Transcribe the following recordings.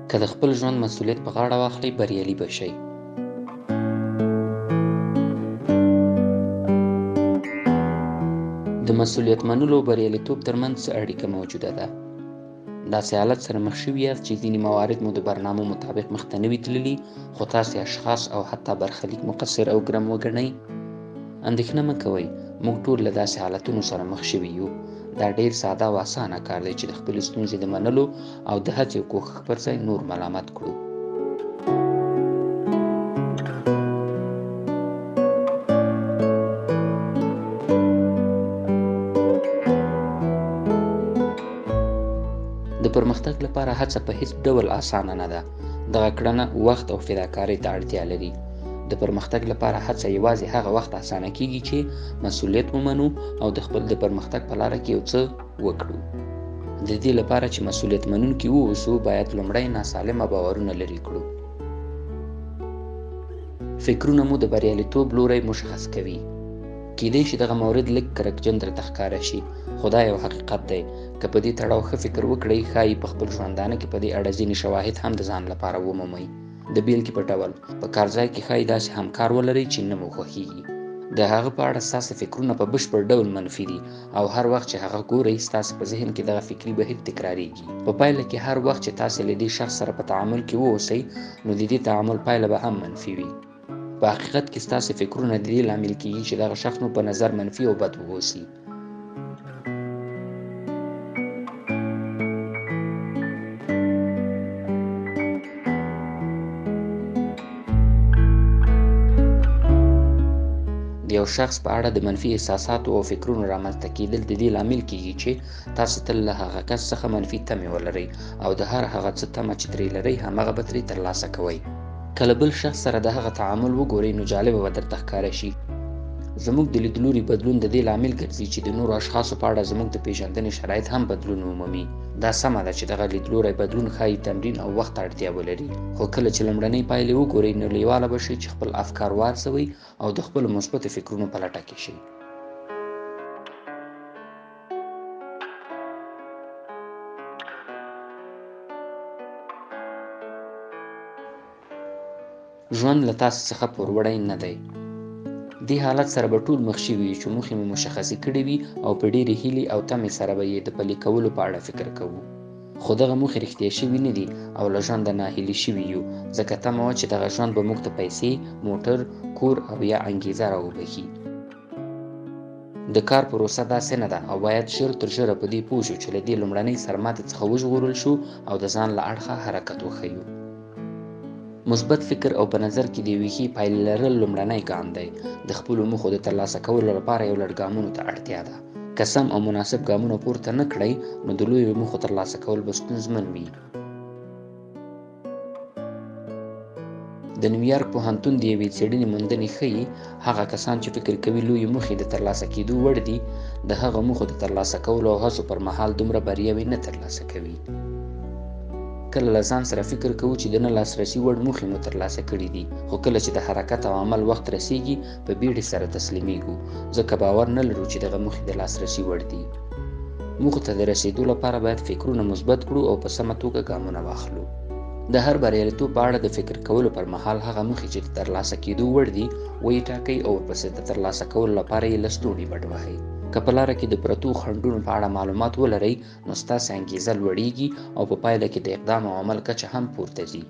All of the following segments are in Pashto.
که د خپل ژوند مسؤلیت په غاړه واخلئ بریالي به شئ. د مسؤلیت منلو او برياليتوب ترمنځ څه اړیکه موجوده ده؟ داسې حالت سره مخ شوي یاست چې ځینې موارد مو د برنامو مطابق مخته نه وي تللي، خو تاسې اشخاص او حتی برخليک مقصر او ګرم وګنئ. اندېښنه مه کوئ، موږ ټول له داسې حالتونو سره مخ شوي یو. دا ډیر ساده او اسانه کار دی چې د خپلې ستونزې د منلو او د هڅې او کوښښ پرځای نور ملامت کړو. د پرمختګ لپاره هڅه په هیڅ ډول اسانه نه ده. دغه کړنه وخت او فداکارۍ ته اړتیا لري. د پرمختګ لپاره هڅه یوازې هغه وخت اسانه کیږي چې مسؤلیت ومنو او د خپل د پرمختګ په لاره کې یو څه وکړو. د دې لپاره چې مسؤلیت منونکي واوسو باید لومړی ناسالمه باورونه لرې کړو. فکرونه مو د بریالیتوب لوری مشخص کوي. کیدای شي دغه مورد لږ کرکجن درته ښکاره شي، خو دا یو حقیقت دی. که په دې تړاو ښه فکر وکړئ، ښایي په خپل ژوندانه کې په دې اړه ځینې شواهد هم د ځان لپاره ومومئ. د بیلګې په ډول په کارځای کې ښایي داسې همکار ولرئ چې نه مو خوښیږي. د هغه په اړه ستاسې فکرونه په بشپړ ډول منفي دي او هر وخت چې هغه ګورئ ستاسې په ذهن کې دغه فکري بهیر تکراریږي. په پایله کې هر وخت چې تاسې له دې شخص سره په تعامل کې واوسئ، نو د دې تعامل پایله به هم منفي وي. په حقیقت کې ستاسې فکرونه د دې لامل کیږي چې دغه شخص مو په نظر منفي او بد واوسي. د یو شخص په اړه د منفي احساساتو او فکرونو رامنځته کیدل د دې لامل کیږي چې تاسو تل له هغه کس څخه منفي تمې ولرئ او د هر هغه څه تمه چې ترې لرئ هماغه به ترې ترلاسه کوئ. کله بل شخص سره د هغه تعامل وګورئ نو جالبه به درته ښکاره شي. زموږ د لیدلوري بدلون د دې لامل ګرځي چې د نورو اشخاصو په اړه زموږ د پیژندنې شرایط هم بدلون ومومي. دا سمه ده چې دغه لیدلوری بدلون ښایي تمرین او وخت ته اړتیا ولري، خو کله چې لومړنۍ پایلې وګورئ نو لیواله به شئ چې خپل افکار وارزوئ او د خپلو مثبتو فکرونو په لټه کې شئ. ژوند له تاسې څخه پوروړی نه دی. دې حالت سره به ټول مخ شوي یو چې موخې مو مشخصې کړې وي او په ډېرې هیلې او تمې سره به یې د پلي کولو په اړه فکر کوو. خو دغه موخې رښتیا شوي نه دي او له ژونده ناهیلي شوي یو، ځکه تمه وه چې دغه ژوند به موږ ته پیسې، موټر، کور او یا انګېزه راوبخي. د کار پروسه داسې نه ده او باید ژر تر ژره په دې پوه شو چې له دې لومړنۍ سرماتې څخه وژغورل شو او د ځان له اړخه حرکت وښیو. مثبت فکر او په نظر کې د یوې ښې پایلې لرل لومړنی ګام دی. د خپلو موخو د ترلاسه کولو لپاره یو لړ ګامونو ته اړتیا ده. که سم او مناسب ګامونه پورته نه کړئ نو د لویو موخو ترلاسه کول به ستونزمن وي. د نیویارک پوهنتون د یوې څېړنې موندنې ښیي هغه کسان چې فکر کوي لویې موخې د ترلاسه کېدو وړ دي، د هغه موخو د ترلاسه کولو او هڅو پر مهال دومره بریاوې نه ترلاسه کوي. کله له ځان سره فکر کوو چې د نه لاسرسي وړ موخې مو ترلاسه کړي دي، خو کله چې د حرکت او عمل وخت رسیږي په بیړې سره تسلیمیږو، ځکه باور نه لرو چې دغه موخې د لاسرسي وړ دي. موخو ته د رسیدو لپاره باید فکرونه مثبت کړو او په سمه توګه ګامونه واخلو. د هر بریالیتوب په اړه د فکر کولو پر مهال هغه موخې چې د ترلاسه کېدو وړ دي وټاکئ او ورپسې د ترلاسه کولو لپاره یې لستوڼي بډ وهئ. که په لاره کې د پرتو خنډونو په اړه معلومات ولرئ نو ستاسې انګېزه لوړیږي او په پایله کې د اقدام او عمل کچه هم پورته ځي.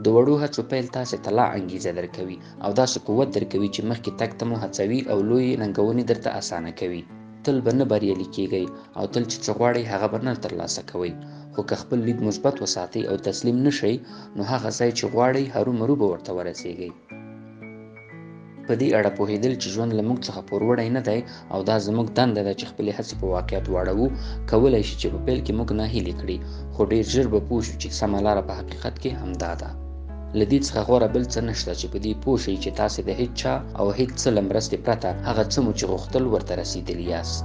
د وړو هڅو پیل تاسې ته لا انګېزه درکوي او داسې قوت درکوي چې مخکې تګ ته مو هڅوي او لویې ننګونې درته اسانه کوي. تل به نه بریالي کیږئ او تل چې څه غواړئ هغه به نه ترلاسه کوئ، خو که خپل لید مثبت وساتئ او تسلیم نه شئ نو هغه ځای چې غواړئ هرومرو به ورته ورسیږئ. په دې اړه پوهېدل چې ژوند له موږ څخه پوروړی نه دی او دا زموږ دنده ده چې خپلې هڅې په واقعیت واړوو، کولی شي چې په پیل کې موږ ناهیلي کړي، خو ډېر ژر به پوه شو چې سمه لاره په حقیقت کې همدا ده. له دې څخه غوره بل څه نشته چې په دې پوه شئ چې تاسې د هیڅ چا او هیڅ څه له مرستې پرته هغه څه مو چې غوښتل ورته رسېدلي یاست.